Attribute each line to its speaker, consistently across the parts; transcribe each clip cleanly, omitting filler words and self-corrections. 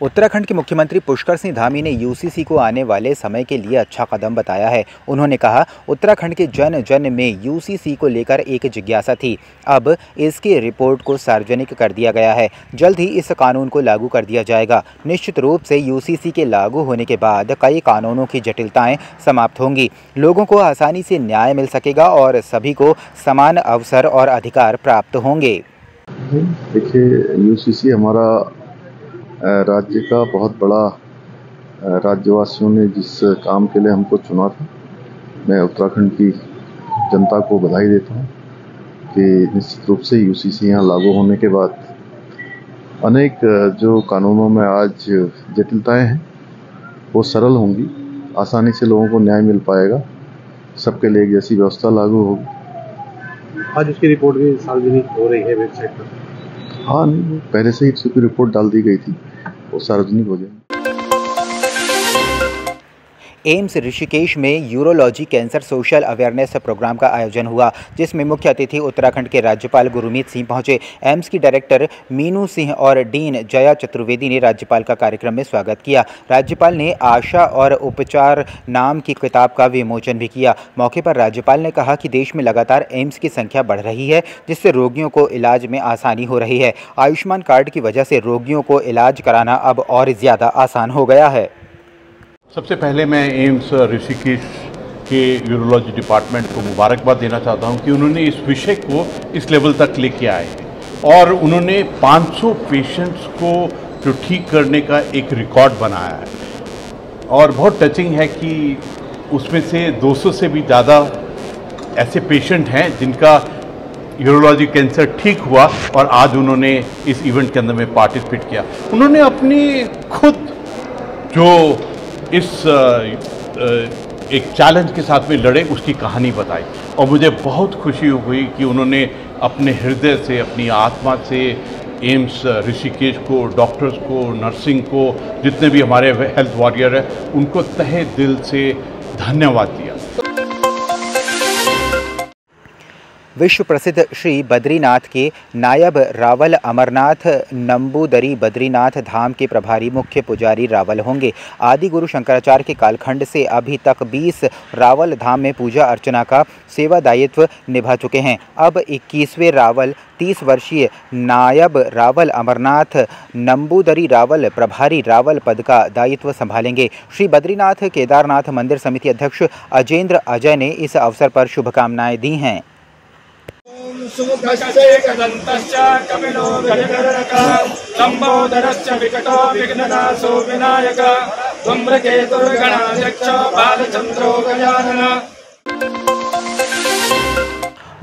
Speaker 1: उत्तराखंड के मुख्यमंत्री पुष्कर सिंह धामी ने यूसीसी को आने वाले समय के लिए अच्छा कदम बताया है। उन्होंने कहा, उत्तराखंड के जन जन में यूसीसी को लेकर एक जिज्ञासा थी। अब इसकी रिपोर्ट को सार्वजनिक कर दिया गया है। जल्द ही इस कानून को लागू कर दिया जाएगा। निश्चित रूप से यूसीसी के लागू होने के बाद कई कानूनों की जटिलताएं समाप्त होंगी। लोगों को आसानी से न्याय मिल सकेगा और सभी को समान अवसर और अधिकार प्राप्त होंगे।
Speaker 2: देखिए, यूसीसी हमारा राज्य का बहुत बड़ा राज्यवासियों ने जिस काम के लिए हमको चुना था, मैं उत्तराखंड की जनता को बधाई देता हूँ कि निश्चित रूप से यूसीसी यहाँ लागू होने के बाद अनेक जो कानूनों में आज जटिलताएं हैं वो सरल होंगी। आसानी से लोगों को न्याय मिल पाएगा। सबके लिए एक जैसी व्यवस्था लागू होगी।
Speaker 3: आज उसकी रिपोर्ट भी सार्वजनिक हो रही है वेबसाइट पर।
Speaker 2: हाँ, पहले से ही इसकी रिपोर्ट डाल दी गई थी, वो सार्वजनिक हो जाएगी।
Speaker 1: एम्स ऋषिकेश में urology cancer social awareness program का आयोजन हुआ, जिसमें मुख्य अतिथि उत्तराखंड के राज्यपाल गुरमीत सिंह पहुंचे। एम्स की डायरेक्टर मीनू सिंह और डीन जया चतुर्वेदी ने राज्यपाल का कार्यक्रम में स्वागत किया। राज्यपाल ने आशा और उपचार नाम की किताब का विमोचन भी किया। मौके पर राज्यपाल ने कहा कि देश में लगातार एम्स की संख्या बढ़ रही है, जिससे रोगियों को इलाज में आसानी हो रही है। आयुष्मान कार्ड की वजह से रोगियों को इलाज कराना अब और ज़्यादा आसान हो गया है।
Speaker 4: सबसे पहले मैं एम्स ऋषिकेश के यूरोलॉजी डिपार्टमेंट को मुबारकबाद देना चाहता हूं कि उन्होंने इस विषय को इस लेवल तक लेके आए और उन्होंने 500 पेशेंट्स को जो ठीक करने का एक रिकॉर्ड बनाया है। और बहुत टचिंग है कि उसमें से 200 से भी ज़्यादा ऐसे पेशेंट हैं जिनका यूरोलॉजी कैंसर ठीक हुआ और आज उन्होंने इस इवेंट के अंदर में पार्टिसिपेट किया। उन्होंने अपनी खुद जो इस एक चैलेंज के साथ में लड़े, उसकी कहानी बताई और मुझे बहुत खुशी हुई कि उन्होंने अपने हृदय से, अपनी आत्मा से एम्स ऋषिकेश को, डॉक्टर्स को, नर्सिंग को, जितने भी हमारे हेल्थ वॉरियर हैं, उनको तहे दिल से धन्यवाद दिया।
Speaker 1: विश्व प्रसिद्ध श्री बद्रीनाथ के नायब रावल अमरनाथ नंबूदरी बद्रीनाथ धाम के प्रभारी मुख्य पुजारी रावल होंगे। आदि गुरु शंकराचार्य के कालखंड से अभी तक 20 रावल धाम में पूजा अर्चना का सेवा दायित्व निभा चुके हैं। अब 21वें रावल 30 वर्षीय नायब रावल अमरनाथ नंबूदरी रावल प्रभारी रावल पद का दायित्व संभालेंगे। श्री बद्रीनाथ केदारनाथ मंदिर समिति अध्यक्ष अजेंद्र अजय ने इस अवसर पर शुभकामनाएं दी हैं।
Speaker 5: कपिलो लंबोदरश्च विकटो विघ्ननाशो विनायक धूम्रकेतुर्गणाध्यक्ष बालचंद्रो गजानन।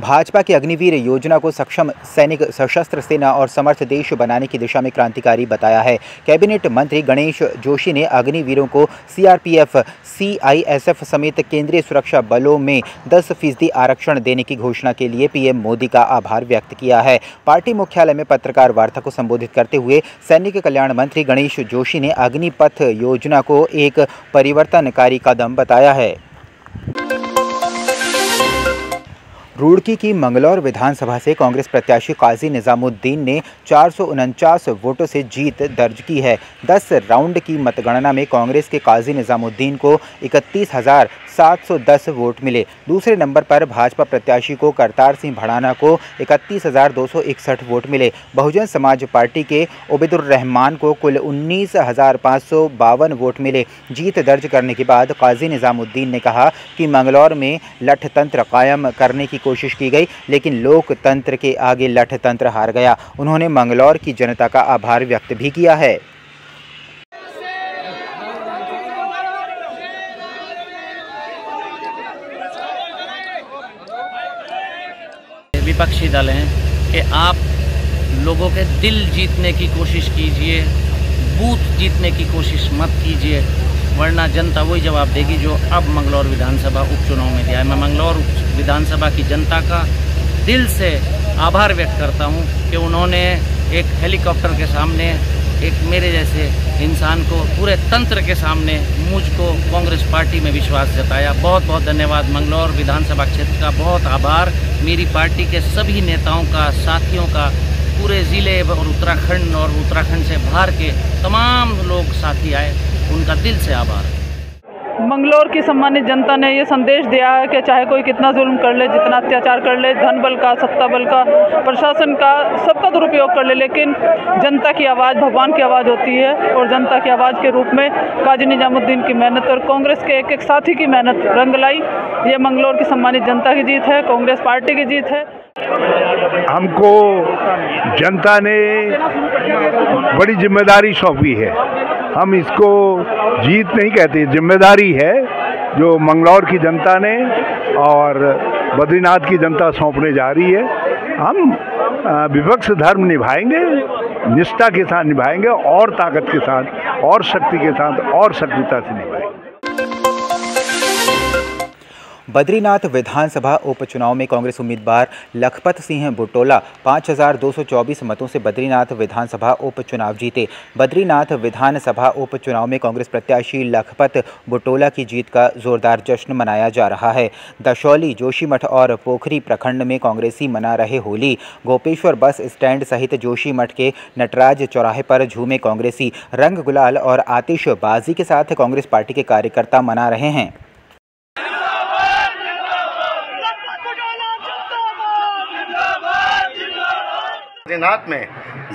Speaker 1: भाजपा की अग्निवीर योजना को सक्षम सैनिक, सशस्त्र सेना और समर्थ देश बनाने की दिशा में क्रांतिकारी बताया है। कैबिनेट मंत्री गणेश जोशी ने अग्निवीरों को सीआरपीएफ, सीआईएसएफ समेत केंद्रीय सुरक्षा बलों में 10% आरक्षण देने की घोषणा के लिए पीएम मोदी का आभार व्यक्त किया है। पार्टी मुख्यालय में पत्रकार वार्ता को संबोधित करते हुए सैनिक कल्याण मंत्री गणेश जोशी ने अग्निपथ योजना को एक परिवर्तनकारी कदम बताया है। रुड़की की मंगलौर विधानसभा से कांग्रेस प्रत्याशी काजी निजामुद्दीन ने 449 वोटों से जीत दर्ज की है। 10 राउंड की मतगणना में कांग्रेस के काजी निजामुद्दीन को 31,710 वोट मिले। दूसरे नंबर पर भाजपा प्रत्याशी को करतार सिंह भड़ाना को 31,261 वोट मिले। बहुजन समाज पार्टी के उबैदुर रहमान को कुल 19,552 वोट मिले। जीत दर्ज करने के बाद काजी निजामुद्दीन ने कहा कि मंगलौर में लठतंत्र कायम करने की कोशिश की गई, लेकिन लोकतंत्र के आगे लठतंत्र हार गया। उन्होंने मंगलौर की जनता का आभार व्यक्त भी किया है।
Speaker 6: विपक्षी दल हैं कि आप लोगों के दिल जीतने की कोशिश कीजिए, बूथ जीतने की कोशिश मत कीजिए, वरना जनता वही जवाब देगी जो अब मंगलौर विधानसभा उपचुनाव में दिया है। मैं मंगलौर विधानसभा की जनता का दिल से आभार व्यक्त करता हूं कि उन्होंने एक हेलीकॉप्टर के सामने एक मेरे जैसे इंसान को, पूरे तंत्र के सामने मुझको कांग्रेस पार्टी में विश्वास जताया। बहुत बहुत धन्यवाद। मंगलौर विधानसभा क्षेत्र का बहुत आभार, मेरी पार्टी के सभी नेताओं का, साथियों का पूरे ज़िले और उत्तराखंड से बाहर के तमाम लोग साथी आए, उनका दिल से आभार।
Speaker 7: मंगलौर की सम्मानित जनता ने ये संदेश दिया है कि चाहे कोई कितना जुल्म कर ले, जितना अत्याचार कर ले, धन बल का, सत्ता बल का, प्रशासन का, सबका दुरुपयोग कर ले, लेकिन जनता की आवाज़ भगवान की आवाज़ होती है। और जनता की आवाज़ के रूप में काजी निजामुद्दीन की मेहनत और कांग्रेस के एक एक साथी की मेहनत रंग लाई। ये मंगलौर की सम्मानित जनता की जीत है, कांग्रेस पार्टी की जीत है।
Speaker 8: हमको जनता ने बड़ी जिम्मेदारी सौंपी है, हम इसको जीत नहीं कहते, जिम्मेदारी है जो मंगलौर की जनता ने और बद्रीनाथ की जनता सौंपने जा रही है। हम विपक्ष धर्म निभाएंगे, निष्ठा के साथ निभाएंगे और ताकत के साथ और शक्ति के साथ और सक्रियता से निभाएंगे।
Speaker 1: बद्रीनाथ विधानसभा उपचुनाव में कांग्रेस उम्मीदवार लखपत सिंह बुटोला 5224 मतों से बद्रीनाथ विधानसभा उपचुनाव जीते। बद्रीनाथ विधानसभा उपचुनाव में कांग्रेस प्रत्याशी लखपत बुटोला की जीत का जोरदार जश्न मनाया जा रहा है। दशौली, जोशीमठ और पोखरी प्रखंड में कांग्रेसी मना रहे होली। गोपेश्वर बस स्टैंड सहित जोशीमठ के नटराज चौराहे पर झूमे कांग्रेसी। रंग गुलाल और आतिशबाजी के साथ कांग्रेस पार्टी के कार्यकर्ता मना रहे हैं।
Speaker 9: बद्रीनाथ में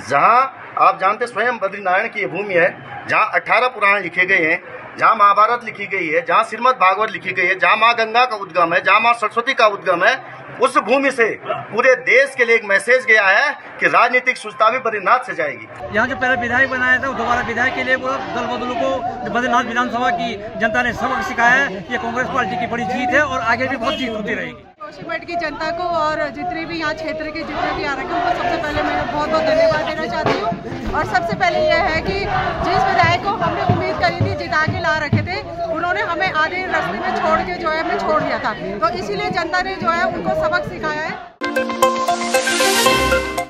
Speaker 9: जहां आप जानते स्वयं बद्रीनारायण की ये भूमि है, जहां 18 पुराण लिखे गए हैं, जहां महाभारत लिखी गई है, जहां श्रीमद् भागवत लिखी गई है, जहां माँ गंगा का उद्गम है, जहां माँ सरस्वती का उद्गम है, उस भूमि से पूरे देश के लिए एक मैसेज गया है कि राजनीतिक सुस्ता भी बद्रीनाथ से जाएगी।
Speaker 10: यहाँ जो पहले विधायक बनाया था, दोबारा विधायक के लिए वो दल बदलू को बद्रीनाथ विधानसभा की जनता ने सबक सिखाया है। ये कांग्रेस पार्टी की बड़ी जीत है और आगे भी बहुत जीत होती रहेगी।
Speaker 11: जोशीमठ की जनता को और जितने भी यहाँ क्षेत्र के जितने भी आ रखे हैं, उनको सबसे पहले मैं बहुत बहुत धन्यवाद देना चाहती हूँ। और सबसे पहले यह है कि जिस विधायक को हमने उम्मीद करी थी, जिता के ला रखे थे, उन्होंने हमें आधे रास्ते में छोड़ के जो है हमें छोड़ दिया था। तो इसीलिए जनता ने जो है उनको सबक सिखा